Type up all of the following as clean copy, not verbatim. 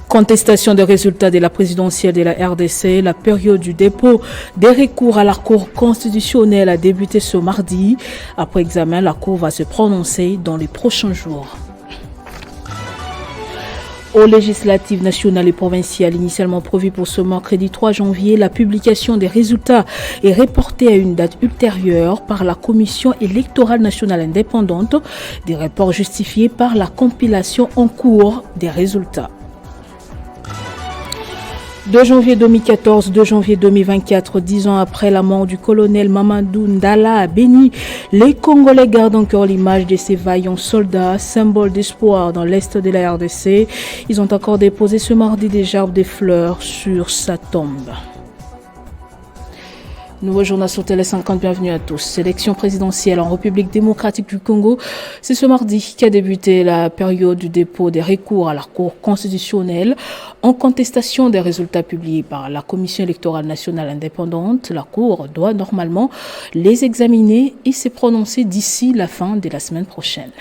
Contestation des résultats de la présidentielle de la RDC, la période du dépôt des recours à la Cour constitutionnelle a débuté ce mardi. Après examen, la Cour va se prononcer dans les prochains jours. Aux législatives nationales et provinciales initialement prévues pour ce mercredi 3 janvier, la publication des résultats est reportée à une date ultérieure par la Commission électorale nationale indépendante, des reports justifiés par la compilation en cours des résultats. 2 janvier 2014, 2 janvier 2024, 10 ans après la mort du colonel Mamadou Ndala à Béni, les Congolais gardent encore l'image de ces vaillants soldats, symbole d'espoir dans l'est de la RDC. Ils ont encore déposé ce mardi des gerbes de fleurs sur sa tombe. Nouveau journal sur Télé 50, bienvenue à tous. Élection présidentielle en République démocratique du Congo. C'est ce mardi qu'a débuté la période du dépôt des recours à la Cour constitutionnelle en contestation des résultats publiés par la Commission électorale nationale indépendante. La Cour doit normalement les examiner et se prononcer d'ici la fin de la semaine prochaine.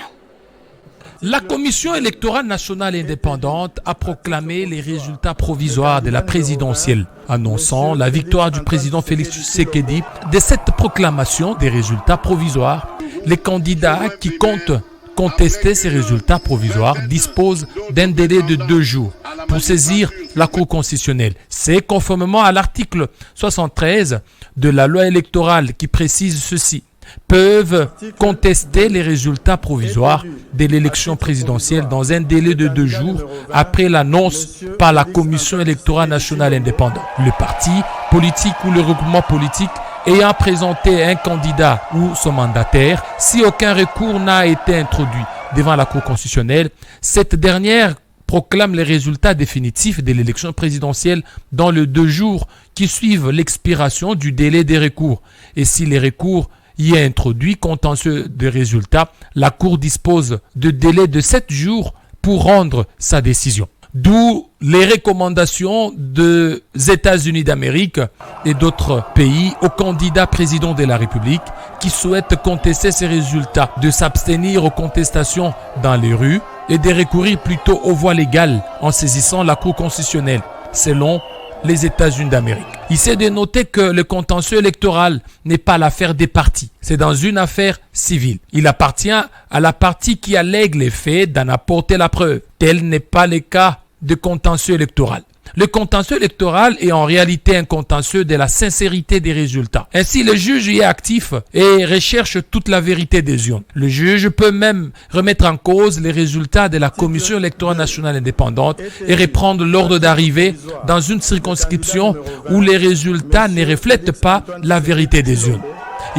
La Commission électorale nationale indépendante a proclamé les résultats provisoires de la présidentielle, annonçant la victoire du président Félix Tshisekedi. De cette proclamation des résultats provisoires, les candidats qui comptent contester ces résultats provisoires disposent d'un délai de 2 jours pour saisir la Cour constitutionnelle. C'est conformément à l'article 73 de la loi électorale qui précise ceci. Peuvent contester les résultats provisoires de l'élection présidentielle dans un délai de 2 jours après l'annonce par la Commission électorale nationale indépendante. Le parti politique ou le regroupement politique ayant présenté un candidat ou son mandataire, si aucun recours n'a été introduit devant la Cour constitutionnelle, cette dernière proclame les résultats définitifs de l'élection présidentielle dans les 2 jours qui suivent l'expiration du délai des recours. Et si les recours y est introduit contentieux des résultats, la Cour dispose de délai de 7 jours pour rendre sa décision. D'où les recommandations des États-Unis d'Amérique et d'autres pays aux candidats présidents de la République qui souhaitent contester ces résultats de s'abstenir aux contestations dans les rues et de recourir plutôt aux voies légales en saisissant la Cour constitutionnelle, selon les États-Unis d'Amérique. Il s'est de noter que le contentieux électoral n'est pas l'affaire des partis, c'est dans une affaire civile. Il appartient à la partie qui allègue les faits d'en apporter la preuve. Tel n'est pas le cas de contentieux électoral. Le contentieux électoral est en réalité un contentieux de la sincérité des résultats. Ainsi, le juge y est actif et recherche toute la vérité des urnes. Le juge peut même remettre en cause les résultats de la Commission électorale nationale indépendante et reprendre l'ordre d'arrivée dans une circonscription où les résultats ne reflètent pas la vérité des urnes.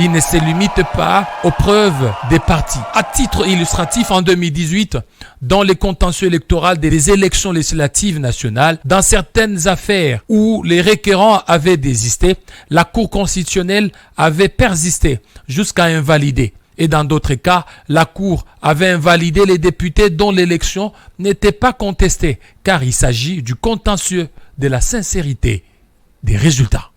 Il ne se limite pas aux preuves des partis. À titre illustratif, en 2018, dans les contentieux électoraux des élections législatives nationales, dans certaines affaires où les requérants avaient désisté, la Cour constitutionnelle avait persisté jusqu'à invalider. Et dans d'autres cas, la Cour avait invalidé les députés dont l'élection n'était pas contestée, car il s'agit du contentieux de la sincérité des résultats.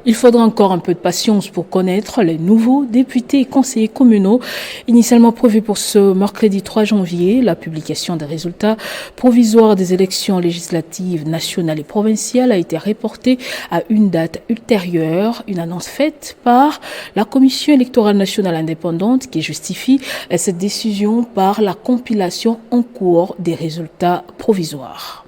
Il faudra encore un peu de patience pour connaître les nouveaux députés et conseillers communaux. Initialement prévu pour ce mercredi 3 janvier, la publication des résultats provisoires des élections législatives nationales et provinciales a été reportée à une date ultérieure. Une annonce faite par la Commission électorale nationale indépendante qui justifie cette décision par la compilation en cours des résultats provisoires.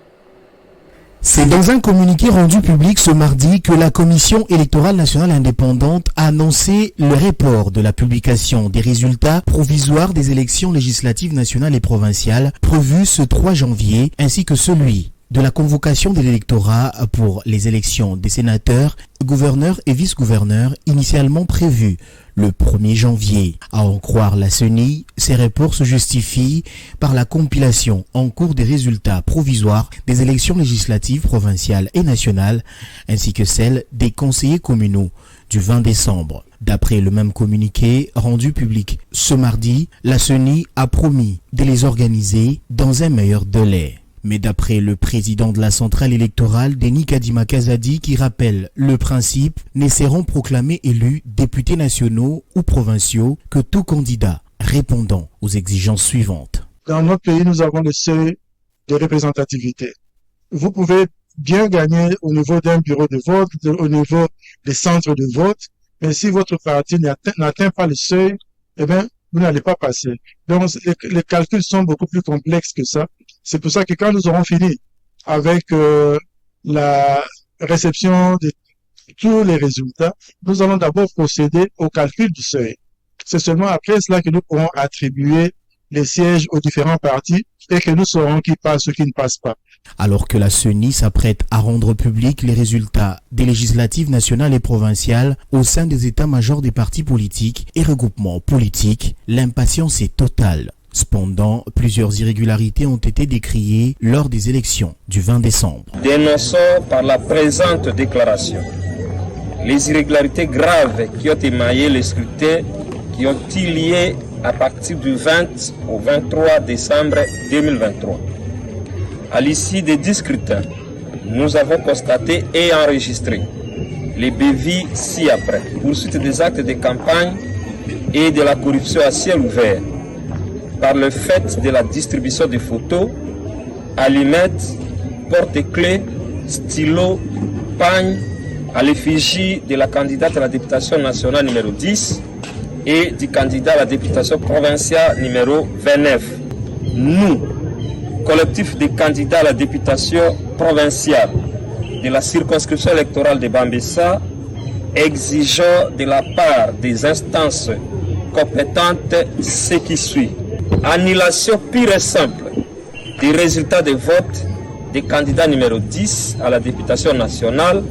C'est dans un communiqué rendu public ce mardi que la Commission électorale nationale indépendante a annoncé le report de la publication des résultats provisoires des élections législatives nationales et provinciales prévues ce 3 janvier, ainsi que celui de la convocation de l'électorat pour les élections des sénateurs, gouverneurs et vice-gouverneurs initialement prévues le 1er janvier. À en croire la CENI, ces reports se justifient par la compilation en cours des résultats provisoires des élections législatives provinciales et nationales, ainsi que celles des conseillers communaux du 20 décembre. D'après le même communiqué rendu public ce mardi, la CENI a promis de les organiser dans un meilleur délai. Mais d'après le président de la centrale électorale, Denis Kadima Kazadi, qui rappelle le principe, ne seront proclamés élus députés nationaux ou provinciaux que tout candidat répondant aux exigences suivantes. Dans notre pays, nous avons laissé de représentativité. Vous pouvez bien gagner au niveau d'un bureau de vote, au niveau des centres de vote, mais si votre parti n'atteint pas le seuil, eh bien, vous n'allez pas passer. Donc, les calculs sont beaucoup plus complexes que ça. C'est pour ça que quand nous aurons fini avec la réception de tous les résultats, nous allons d'abord procéder au calcul du seuil. C'est seulement après cela que nous pourrons attribuer les sièges aux différents partis et que nous saurons qui passe ou qui ne passe pas. Alors que la CENI s'apprête à rendre public les résultats des législatives nationales et provinciales au sein des états-majors des partis politiques et regroupements politiques, l'impatience est totale. Cependant, plusieurs irrégularités ont été décriées lors des élections du 20 décembre. Dénonçons par la présente déclaration les irrégularités graves qui ont émaillé les scrutins qui ont été liés à partir du 20 au 23 décembre 2023. À l'issue des 10 scrutins, nous avons constaté et enregistré les bévis ci-après. Poursuite des actes de campagne et de la corruption à ciel ouvert par le fait de la distribution de photos, allumettes, porte-clés, stylos, pagnes à l'effigie de la candidate à la députation nationale numéro 10 et du candidat à la députation provinciale numéro 29. Nous, collectif des candidats à la députation provinciale de la circonscription électorale de Bambessa, exigeons de la part des instances compétentes ce qui suit. Annulation pure et simple des résultats de vote des candidats numéro 10 à la députation nationale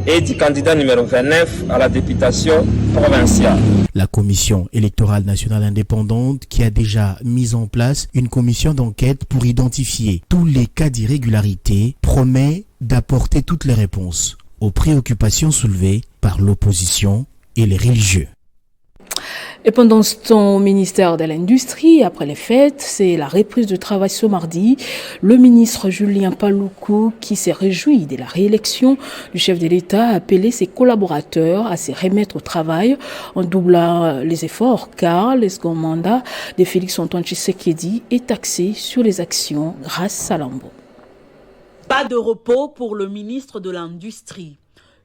et du candidat numéro 29 à la députation provinciale. La Commission électorale nationale indépendante, qui a déjà mis en place une commission d'enquête pour identifier tous les cas d'irrégularité, promet d'apporter toutes les réponses aux préoccupations soulevées par l'opposition et les religieux. Et pendant ce temps, au ministère de l'Industrie, après les fêtes, c'est la reprise de travail ce mardi. Le ministre Julien Paluku, qui s'est réjoui de la réélection du chef de l'État, a appelé ses collaborateurs à se remettre au travail en doublant les efforts, car le second mandat de Félix-Antoine Tshisekedi est axé sur les actions grâce à l'Ambo. Pas de repos pour le ministre de l'Industrie.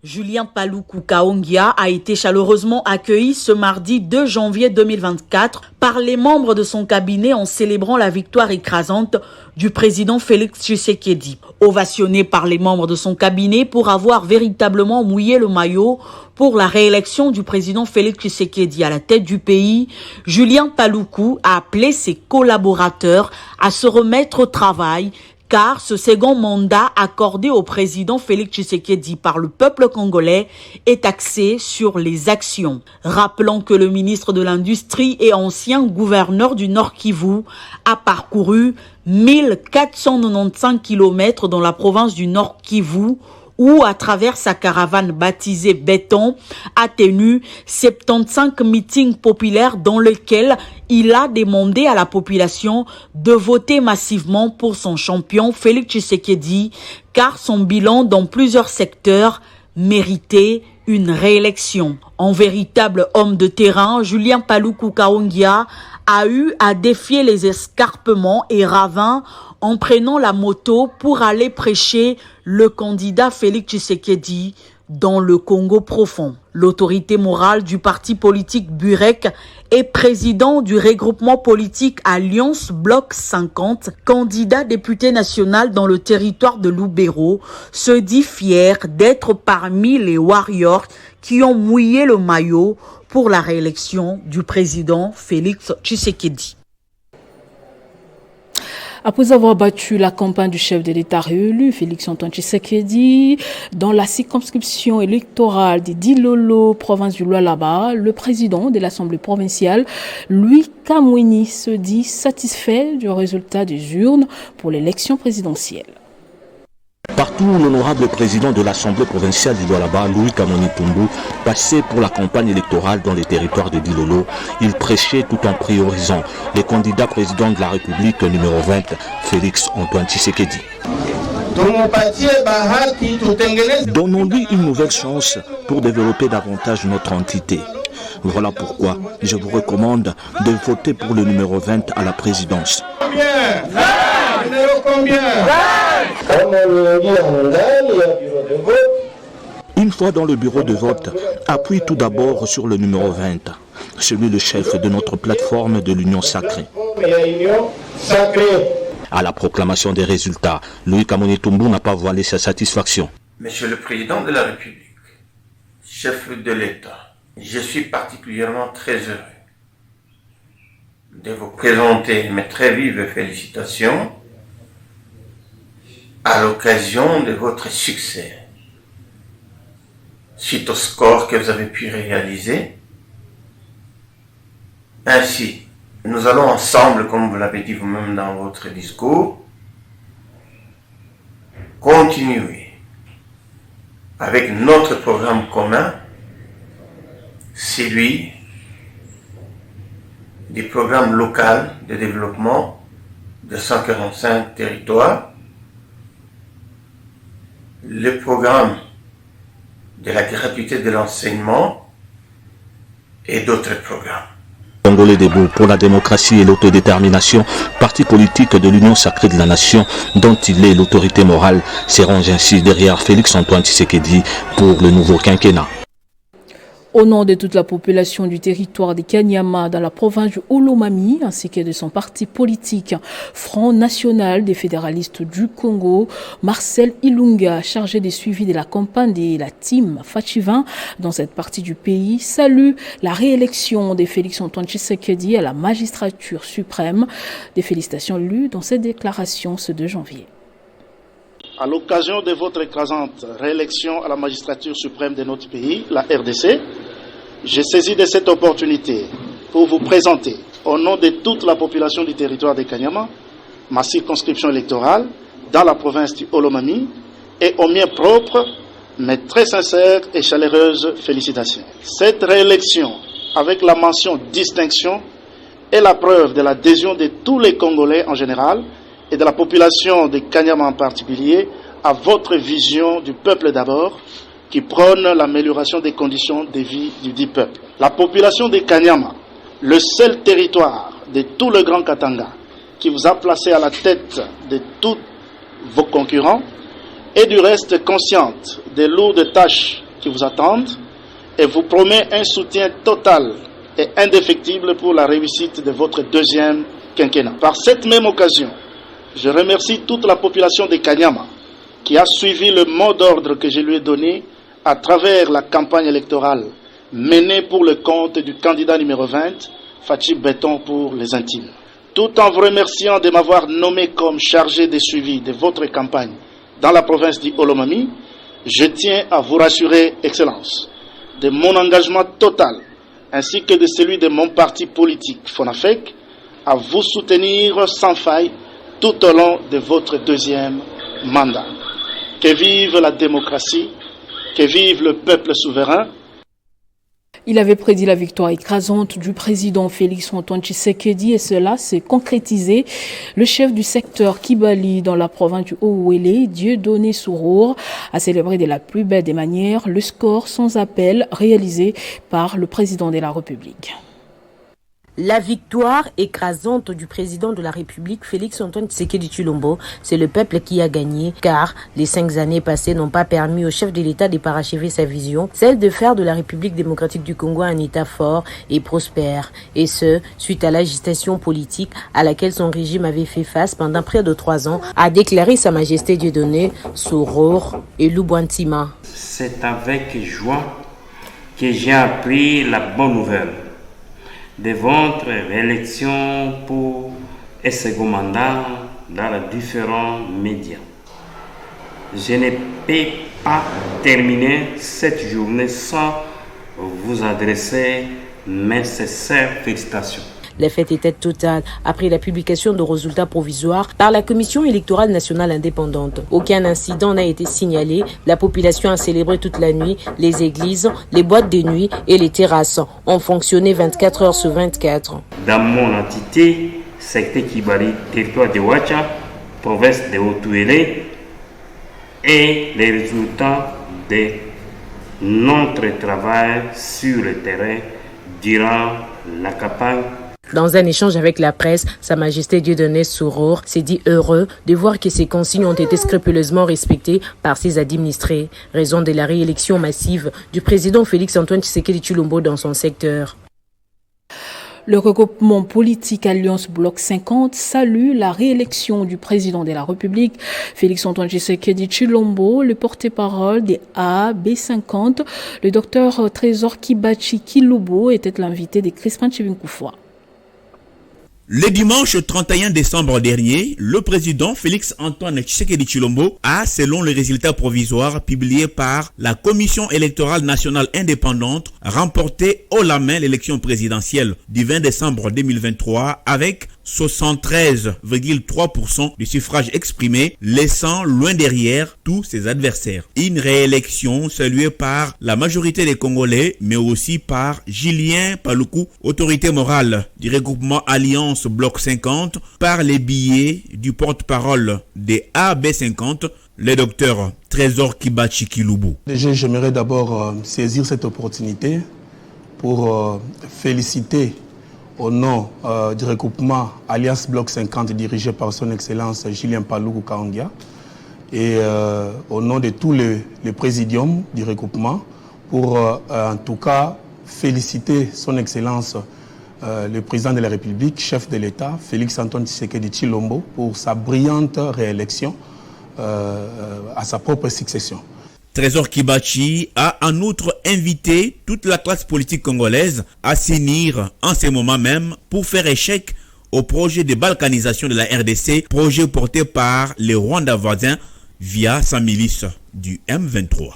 Julien Paluku Kaongia a été chaleureusement accueilli ce mardi 2 janvier 2024 par les membres de son cabinet en célébrant la victoire écrasante du président Félix Tshisekedi. Ovationné par les membres de son cabinet pour avoir véritablement mouillé le maillot pour la réélection du président Félix Tshisekedi à la tête du pays, Julien Paluku a appelé ses collaborateurs à se remettre au travail, car ce second mandat accordé au président Félix Tshisekedi par le peuple congolais est axé sur les actions. Rappelons que le ministre de l'Industrie et ancien gouverneur du Nord Kivu a parcouru 1495 km dans la province du Nord Kivu, où, à travers sa caravane baptisée Béton, a tenu 75 meetings populaires dans lesquels il a demandé à la population de voter massivement pour son champion Félix Tshisekedi, car son bilan dans plusieurs secteurs méritait une réélection. En véritable homme de terrain, Julien Paluku Kaongia a eu à défier les escarpements et ravins en prenant la moto pour aller prêcher le candidat Félix Tshisekedi dans le Congo profond. L'autorité morale du parti politique Burek et président du regroupement politique Alliance Bloc 50, candidat député national dans le territoire de Lubero, se dit fier d'être parmi les warriors qui ont mouillé le maillot pour la réélection du président Félix Tshisekedi. Après avoir battu la campagne du chef de l'État réélu, Félix-Antoine Tshisekedi, dans la circonscription électorale des Dilolo, province du Lualaba, le président de l'Assemblée provinciale, Louis Kamwini, se dit satisfait du résultat des urnes pour l'élection présidentielle. Partout où l'honorable président de l'Assemblée provinciale du Lualaba, Louis Kamwini Tumbu, passait pour la campagne électorale dans les territoires de Dilolo, il prêchait tout en priorisant les candidats présidents de la République numéro 20, Félix-Antoine Tshisekedi. Donnons-lui une nouvelle chance pour développer davantage notre entité. Voilà pourquoi je vous recommande de voter pour le numéro 20 à la présidence. Numéro combien? Une fois dans le bureau de vote, appuie tout d'abord sur le numéro 20, celui le chef de notre plateforme de l'Union sacrée. À la proclamation des résultats, Louis Kamoni Toumbo n'a pas voilé sa satisfaction. Monsieur le Président de la République, chef de l'État, je suis particulièrement très heureux de vous présenter mes très vives félicitations à l'occasion de votre succès. Suite au score que vous avez pu réaliser. Ainsi, nous allons ensemble, comme vous l'avez dit vous-même dans votre discours, continuer avec notre programme commun, celui du programme local de développement de 145 territoires, le programme de la gratuité de l'enseignement et d'autres programmes. Congolais debout pour la démocratie et l'autodétermination, parti politique de l'Union sacrée de la nation, dont il est l'autorité morale, se range ainsi derrière Félix-Antoine Tshisekedi pour le nouveau quinquennat. Au nom de toute la population du territoire des Kanyama dans la province du Olomami, ainsi que de son parti politique Front National des fédéralistes du Congo, Marcel Ilunga, chargé des suivis de la campagne de la team Fachivan dans cette partie du pays, salue la réélection de Félix-Antoine Tshisekedi à la magistrature suprême. Des félicitations lues dans cette déclaration ce 2 janvier. À l'occasion de votre écrasante réélection à la magistrature suprême de notre pays, la RDC, j'ai saisi de cette opportunité pour vous présenter, au nom de toute la population du territoire de Kanyama, ma circonscription électorale dans la province du Olomami et au mien propre, mes très sincères et chaleureuses félicitations. Cette réélection, avec la mention distinction, est la preuve de l'adhésion de tous les Congolais en général et de la population de Kanyama en particulier à votre vision du peuple d'abord, qui prône l'amélioration des conditions de vie du dit peuple. La population de Kanyama, le seul territoire de tout le Grand Katanga, qui vous a placé à la tête de tous vos concurrents, est du reste consciente des lourdes tâches qui vous attendent et vous promet un soutien total et indéfectible pour la réussite de votre deuxième quinquennat. Par cette même occasion, je remercie toute la population de Kanyama qui a suivi le mot d'ordre que je lui ai donné à travers la campagne électorale menée pour le compte du candidat numéro 20, Fachi Béton pour les intimes. Tout en vous remerciant de m'avoir nommé comme chargé de suivi de votre campagne dans la province du Olomami, je tiens à vous rassurer, Excellence, de mon engagement total ainsi que de celui de mon parti politique, FONAFEC, à vous soutenir sans faille tout au long de votre deuxième mandat. Que vive la démocratie, que vive le peuple souverain. Il avait prédit la victoire écrasante du président Félix-Antoine Tshisekedi et cela s'est concrétisé. Le chef du secteur Kibali dans la province du Haut-Ouélé, Dieudonné Sourour, a célébré de la plus belle des manières le score sans appel réalisé par le président de la République. La victoire écrasante du président de la République, Félix-Antoine Tshisekedi Tshilombo, c'est le peuple qui a gagné, car les 5 années passées n'ont pas permis au chef de l'État de parachever sa vision, celle de faire de la République démocratique du Congo un État fort et prospère, et ce, suite à l'agitation politique à laquelle son régime avait fait face pendant près de 3 ans, a déclaré Sa Majesté Dieudonné Sourour et Lubwantima. C'est avec joie que j'ai appris la bonne nouvelle de votre réélection pour un second mandat dans les différents médias. Je ne peux pas terminer cette journée sans vous adresser mes sincères félicitations. La fête était totale après la publication de résultats provisoires par la Commission électorale nationale indépendante. Aucun incident n'a été signalé. La population a célébré toute la nuit. Les églises, les boîtes de nuit et les terrasses ont fonctionné 24 heures sur 24. Dans mon entité, secteur Kibali, territoire de Ouacha, province de Haut-Ouélé, et les résultats de notre travail sur le terrain durant la campagne Dans un échange avec la presse, Sa Majesté Dieudonné Souror s'est dit heureux de voir que ces consignes ont été scrupuleusement respectées par ses administrés, raison de la réélection massive du président Félix-Antoine Tshisekedi Tshilombo dans son secteur. Le regroupement politique Alliance Bloc 50 salue la réélection du président de la République, Félix-Antoine Tshisekedi Tshilombo, le porte-parole des AB50. Le docteur Trésor Kibachi Kilubo était l'invité de Crispin Chivinkoufwa. Le dimanche 31 décembre dernier, le président Félix-Antoine Tshisekedi Tshilombo a, selon les résultats provisoires publiés par la Commission électorale nationale indépendante, remporté haut la main l'élection présidentielle du 20 décembre 2023 avec 73,3% du suffrage exprimé, laissant loin derrière tous ses adversaires. Une réélection saluée par la majorité des Congolais, mais aussi par Julien Paluku, autorité morale du regroupement Alliance Bloc 50, par les billets du porte-parole des AB50, le docteur Trésor Kibachi Kilubo. Déjà, j'aimerais d'abord saisir cette opportunité pour féliciter au nom du regroupement Alliance Bloc 50 dirigé par son Excellence Julien Paluku Kaongia et au nom de tous les présidiums du regroupement pour en tout cas féliciter son Excellence le président de la République, chef de l'État, Félix-Antoine Tshisekedi Tshilombo pour sa brillante réélection à sa propre succession. Trésor Kibachi a en outre invité toute la classe politique congolaise à s'unir en ce moment même pour faire échec au projet de balkanisation de la RDC, projet porté par les Rwandais voisins via sa milice du M23.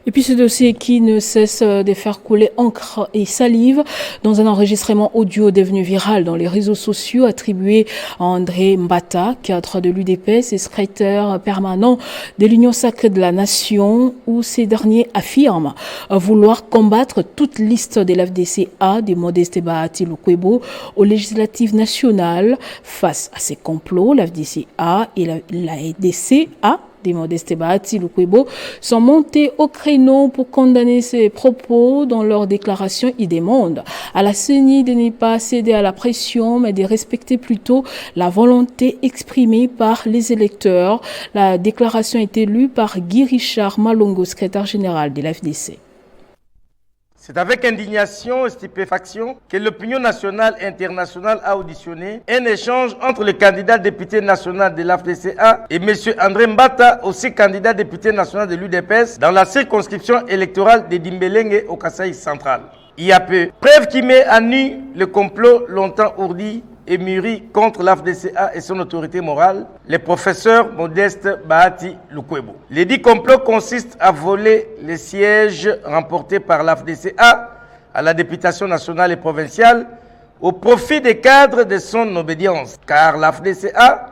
Et puis ce dossier qui ne cesse de faire couler encre et salive dans un enregistrement audio devenu viral dans les réseaux sociaux attribué à André Mbata, cadre de l'UDPS et secrétaire permanent de l'Union sacrée de la Nation, où ces derniers affirment vouloir combattre toute liste de l'FDCA de Modeste Bahati Lukwebo aux législatives nationales. Face à ces complots, l'FDCA et la LDCA des Modeste Bahati Lukwebo sont montés au créneau pour condamner ces propos. Dans leur déclaration, ils demandent à la CENI de ne pas céder à la pression, mais de respecter plutôt la volonté exprimée par les électeurs. La déclaration a été lue par Guy Richard Malongo, secrétaire général de l'FDC. C'est avec indignation et stupéfaction que l'opinion nationale et internationale a auditionné un échange entre le candidat député national de l'AFDCA et M. André Mbata, aussi candidat député national de l'UDPS, dans la circonscription électorale de Dimbelenge au Kasaï central. Il y a peu, preuve qui met à nu le complot longtemps ourdi et mûri contre l'AFDCA et son autorité morale, le professeur Modeste Bahati Lukwebo. Le dit complot consiste à voler les sièges remportés par l'AFDCA à la députation nationale et provinciale au profit des cadres de son obédience, car l'AFDCA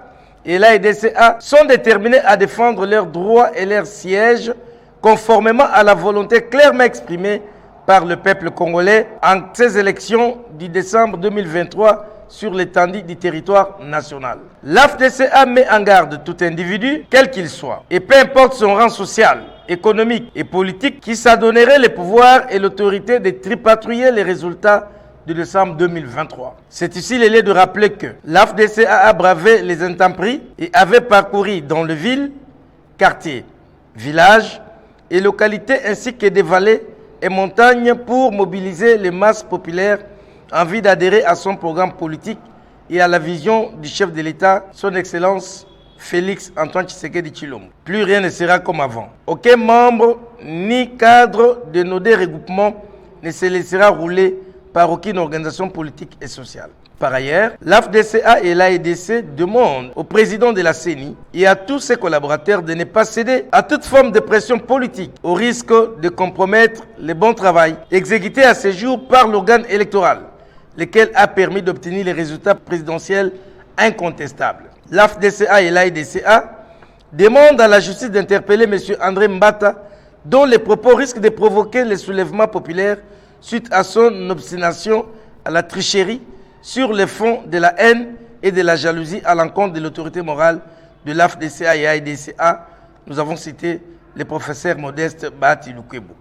et l'AEDCA sont déterminés à défendre leurs droits et leurs sièges conformément à la volonté clairement exprimée par le peuple congolais en ces élections du décembre 2023 sur l'étendue du territoire national. L'AFDCA met en garde tout individu, quel qu'il soit, et peu importe son rang social, économique et politique, qui s'adonnerait le pouvoir et l'autorité de tripatouiller les résultats de décembre 2023. C'est ici le lieu de rappeler que l'AFDCA a bravé les intempéries et avait parcouru dans les villes, quartiers, villages et localités ainsi que des vallées et montagnes pour mobiliser les masses populaires envie d'adhérer à son programme politique et à la vision du chef de l'État, son Excellence Félix-Antoine Tshisekedi Tshilombo. Plus rien ne sera comme avant. Aucun membre ni cadre de nos deux regroupements ne se laissera rouler par aucune organisation politique et sociale. Par ailleurs, l'AFDCA et l'AEDC demandent au président de la CENI et à tous ses collaborateurs de ne pas céder à toute forme de pression politique au risque de compromettre le bon travail exécuté à ce jour par l'organe électoral, lequel a permis d'obtenir les résultats présidentiels incontestables. L'AFDCA et l'AEDCA demandent à la justice d'interpeller M. André Mbata, dont les propos risquent de provoquer le soulèvement populaire suite à son obstination à la tricherie sur le fond de la haine et de la jalousie à l'encontre de l'autorité morale de l'AFDCA et l'AEDCA. Nous avons cité le professeur Modeste Bahati Lukwebo.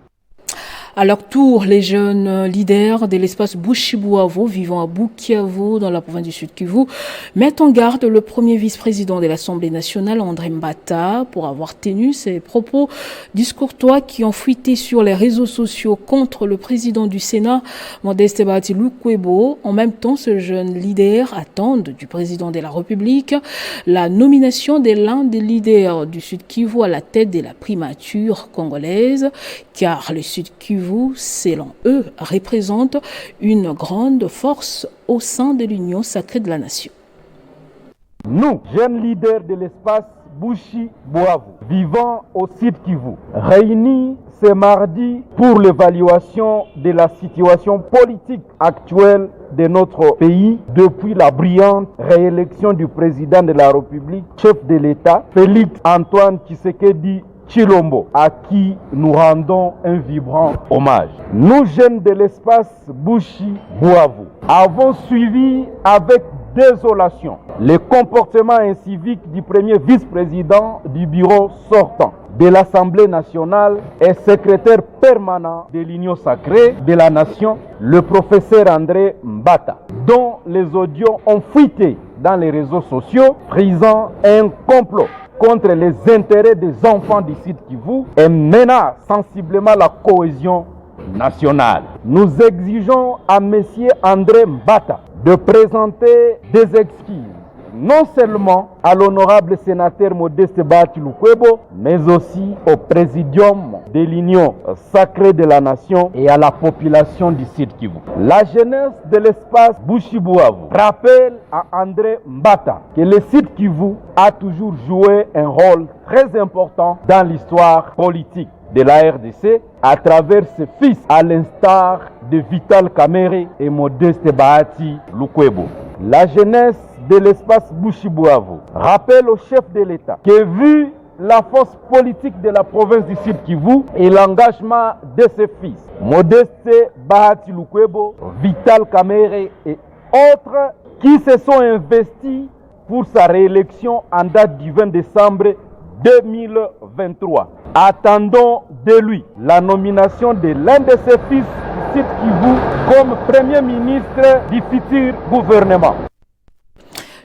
À leur tour, les jeunes leaders de l'espace Bushibuavo vivant à Bukavu dans la province du Sud Kivu mettent en garde le premier vice-président de l'Assemblée nationale, André Mbata, pour avoir tenu ses propos discourtois qui ont fuité sur les réseaux sociaux contre le président du Sénat, Modeste Bahati Lukwebo. En même temps, ce jeune leader attend du président de la République la nomination de l'un des leaders du Sud Kivu à la tête de la primature congolaise, car le Sud Kivu, selon eux, représente une grande force au sein de l'Union sacrée de la nation. Nous, jeunes leaders de l'espace Bushibuavo, vivant au Sud Kivu, réunis ce mardi pour l'évaluation de la situation politique actuelle de notre pays depuis la brillante réélection du président de la République, chef de l'État, Félix Antoine Tshisekedi Tshilombo, à qui nous rendons un vibrant hommage. Nous, jeunes de l'espace Bushibuavo, avons suivi avec désolation le comportement incivique du premier vice-président du bureau sortant de l'Assemblée nationale et secrétaire permanent de l'Union sacrée de la nation, le professeur André Mbata, dont les audios ont fuité dans les réseaux sociaux, frisant un complot contre les intérêts des enfants du Sud Kivu et menant sensiblement la cohésion nationale. Nous exigeons à M. André Mbata de présenter des excuses, non seulement à l'honorable sénateur Modeste Bahati Lukwebo, mais aussi au présidium de l'Union sacrée de la nation et à la population du Sud Kivu. La jeunesse de l'espace Bushibuavo rappelle à André Mbata que le Sud Kivu a toujours joué un rôle très important dans l'histoire politique de la RDC à travers ses fils, à l'instar de Vital Kamerhe et Modeste Bahati Lukwebo. La jeunesse de l'espace Bushibuavo rappelle au chef de l'État que vu la force politique de la province du Sud Kivu et l'engagement de ses fils, Modeste Bahati Lukwebo, Vital Kamerhe et autres qui se sont investis pour sa réélection en date du 20 décembre 2023. Attendons de lui la nomination de l'un de ses fils du Sud Kivu comme Premier ministre du futur gouvernement.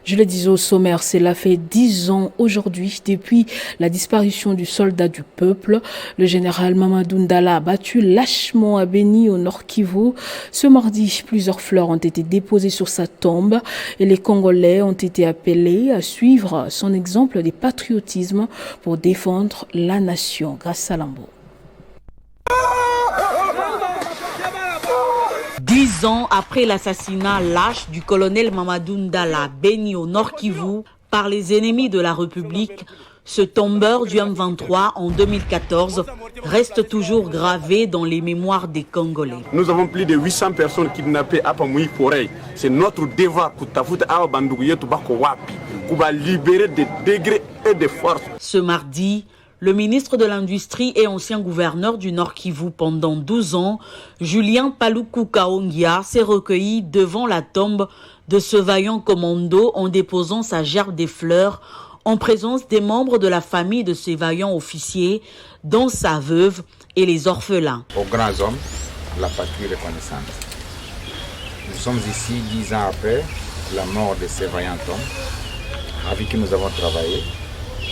Je le disais au sommaire, cela fait 10 ans aujourd'hui depuis la disparition du soldat du peuple. Le général Mamadou Ndala a battu lâchement à Beni au Nord Kivu. Ce mardi, plusieurs fleurs ont été déposées sur sa tombe et les Congolais ont été appelés à suivre son exemple de patriotisme pour défendre la nation. Grâce à Lambo. 10 ans après l'assassinat lâche du colonel Mamadou Ndala Beni au Nord Kivu par les ennemis de la République, ce tombeur du M23 en 2014 reste toujours gravé dans les mémoires des Congolais. Nous avons plus de 800 personnes kidnappées à Pamoui Forêt. C'est notre devoir pour libérer des degrés et des forces. Ce mardi, le ministre de l'Industrie et ancien gouverneur du Nord Kivu pendant 12 ans, Julien Paluku Kaongia, s'est recueilli devant la tombe de ce vaillant commando en déposant sa gerbe des fleurs en présence des membres de la famille de ces vaillants officiers, dont sa veuve et les orphelins. Aux grands hommes, la patrie reconnaissante. Nous sommes ici 10 ans après la mort de ces vaillants hommes avec qui nous avons travaillé.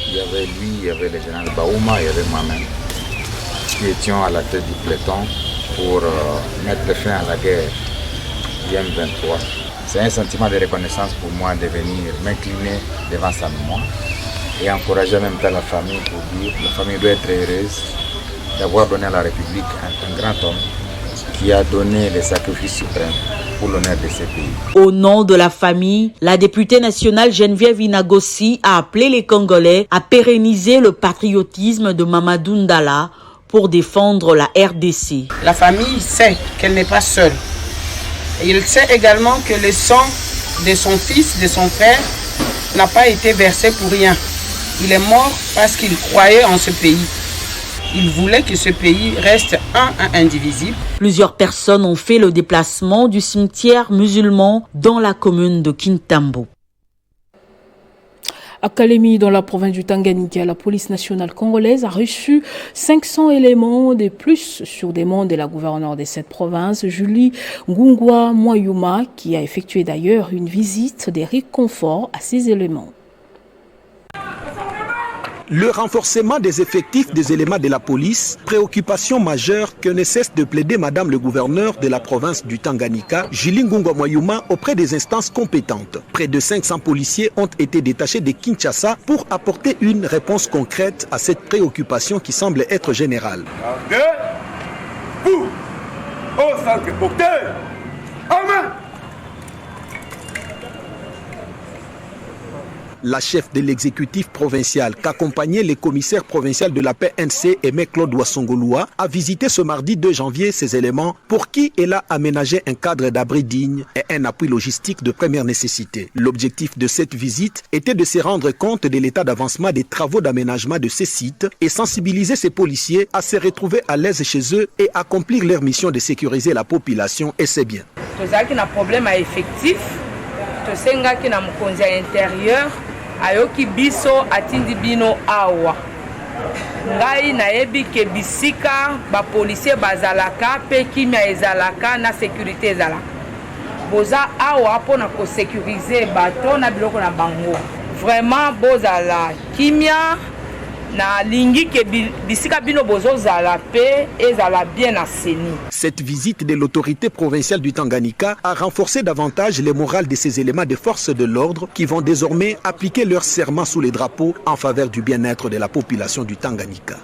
Il y avait lui, il y avait le général Baouma, il y avait moi-même, qui étions à la tête du peloton pour mettre fin à la guerre du M23. C'est un sentiment de reconnaissance pour moi de venir m'incliner devant sa mémoire et encourager en même temps la famille pour dire que la famille doit être heureuse d'avoir donné à la République un grand homme qui a donné le sacrifice suprême pour l'honneur de ce pays. Au nom de la famille, la députée nationale Geneviève Inagossi a appelé les Congolais à pérenniser le patriotisme de Mamadou Ndala pour défendre la RDC. La famille sait qu'elle n'est pas seule. Et il sait également que le sang de son fils, de son frère, n'a pas été versé pour rien. Il est mort parce qu'il croyait en ce pays. Il voulait que ce pays reste un et indivisible. Plusieurs personnes ont fait le déplacement du cimetière musulman dans la commune de Kintambo. À Kalemi, dans la province du Tanganyika, la police nationale congolaise a reçu 500 éléments de plus sur demande de la gouverneure de cette province, Julie Ngungwa Mwayuma, qui a effectué d'ailleurs une visite de réconfort à ces éléments. Le renforcement des effectifs des éléments de la police, préoccupation majeure que ne cesse de plaider Madame le gouverneur de la province du Tanganyika, Julie Ngungwa Mwayuma, auprès des instances compétentes. Près de 500 policiers ont été détachés de Kinshasa pour apporter une réponse concrète à cette préoccupation qui semble être générale. La chef de l'exécutif provincial qu'accompagnait le commissaire provincial de la paix NC Aimé Claude Wassongoloa a visité ce mardi 2 janvier ces éléments pour qui elle a aménagé un cadre d'abri digne et un appui logistique de première nécessité. L'objectif de cette visite était de se rendre compte de l'état d'avancement des travaux d'aménagement de ces sites et sensibiliser ces policiers à se retrouver à l'aise chez eux et accomplir leur mission de sécuriser la population et ses biens. Nous avons un problème effectif, nous avons un intérieur. Ayoki biso atindi bino awa ngai nayebi ke bisika ba policier bazalaka pe kimia ezalaka na sécurité ezalaka boza awa pona ko sécuriser bato na biloko na bango vraiment bozala kimia na lingi ke bisika bino bozo zala pe ezala bien assaini. Cette visite de l'autorité provinciale du Tanganyika a renforcé davantage le moral de ces éléments de force de l'ordre qui vont désormais appliquer leur serment sous les drapeaux en faveur du bien-être de la population du Tanganyika.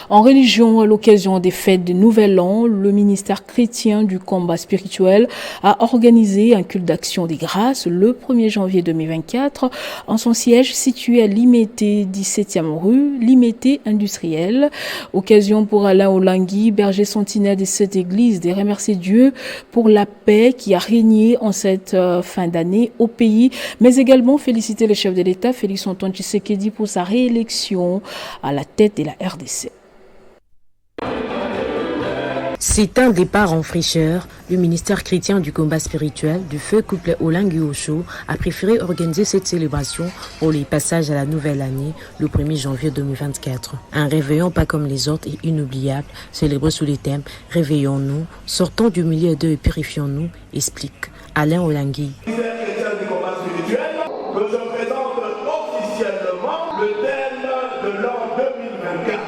En religion, à l'occasion des fêtes de Nouvel An, le ministère chrétien du combat spirituel a organisé un culte d'action des grâces le 1er janvier 2024 en son siège situé à Limete 17e rue, Limete industriel. Occasion pour Alain Olangui, berger sentinelle de cette église, de remercier Dieu pour la paix qui a régné en cette fin d'année au pays, mais également féliciter le chef de l'État, Félix Antoine Tshisekedi, pour sa réélection à la tête de la RDC. C'est un départ en fraîcheur. Le ministère chrétien du combat spirituel du feu couple Olangui Osho a préféré organiser cette célébration pour les passages à la nouvelle année le 1er janvier 2024. Un réveillon pas comme les autres et inoubliable, célébré sous les thèmes « Réveillons-nous, sortons du milieu d'eux et purifions-nous », explique Alain Olangui. Le ministère chrétien du combat spirituel que je présente officiellement le thème de l'an 2024.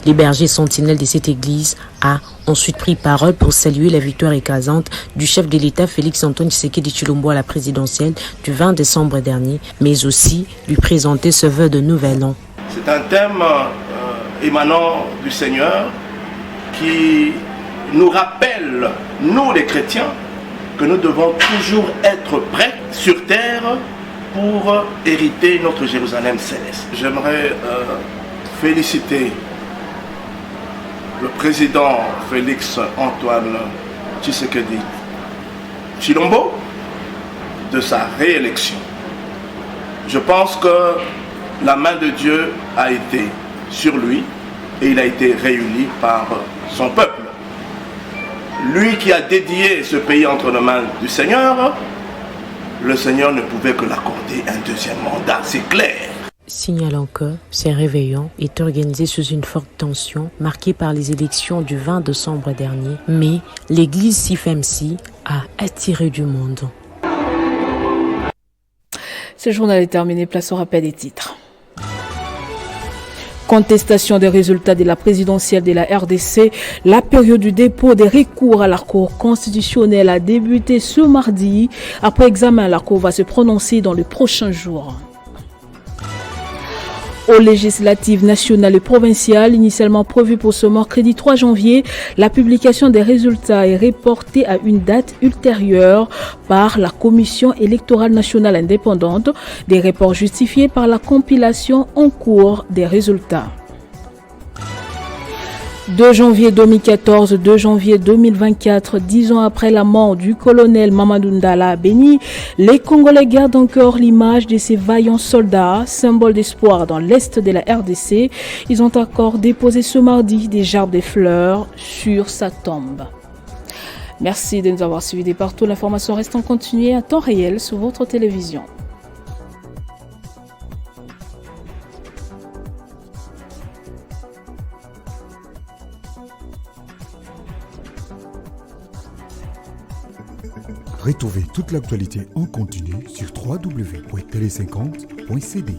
Les bergers sentinelles de cette église a ensuite pris parole pour saluer la victoire écrasante du chef de l'État Félix Antoine Tshisekedi Tshilombo à la présidentielle du 20 décembre dernier, mais aussi lui présenter ce vœu de nouvel an. C'est un thème émanant du Seigneur qui nous rappelle, nous les chrétiens, que nous devons toujours être prêts sur terre pour hériter notre Jérusalem céleste. J'aimerais féliciter le président Félix Antoine Tshisekedi Tshilombo de sa réélection. Je pense que la main de Dieu a été sur lui et il a été réuni par son peuple. Lui qui a dédié ce pays entre les mains du Seigneur, le Seigneur ne pouvait que l'accorder un deuxième mandat, c'est clair. Signalant que ce réveillon est organisé sous une forte tension marquée par les élections du 20 décembre dernier, mais l'église CIFMC a attiré du monde. Ce journal est terminé, place au rappel des titres. Contestation des résultats de la présidentielle de la RDC, la période du dépôt des recours à la Cour constitutionnelle a débuté ce mardi. Après examen, la Cour va se prononcer dans les prochains jours. Aux législatives nationales et provinciales, initialement prévues pour ce mercredi 3 janvier, la publication des résultats est reportée à une date ultérieure par la Commission électorale nationale indépendante, des reports justifiés par la compilation en cours des résultats. 2 janvier 2014, 2 janvier 2024, 10 ans après la mort du colonel Mamadou Ndala à Beni, les Congolais gardent encore l'image de ces vaillants soldats, symbole d'espoir dans l'est de la RDC. Ils ont encore déposé ce mardi des gerbes de fleurs sur sa tombe. Merci de nous avoir suivis de partout. L'information reste en continu à temps réel sur votre télévision. Retrouvez toute l'actualité en continu sur www.tele50.cd.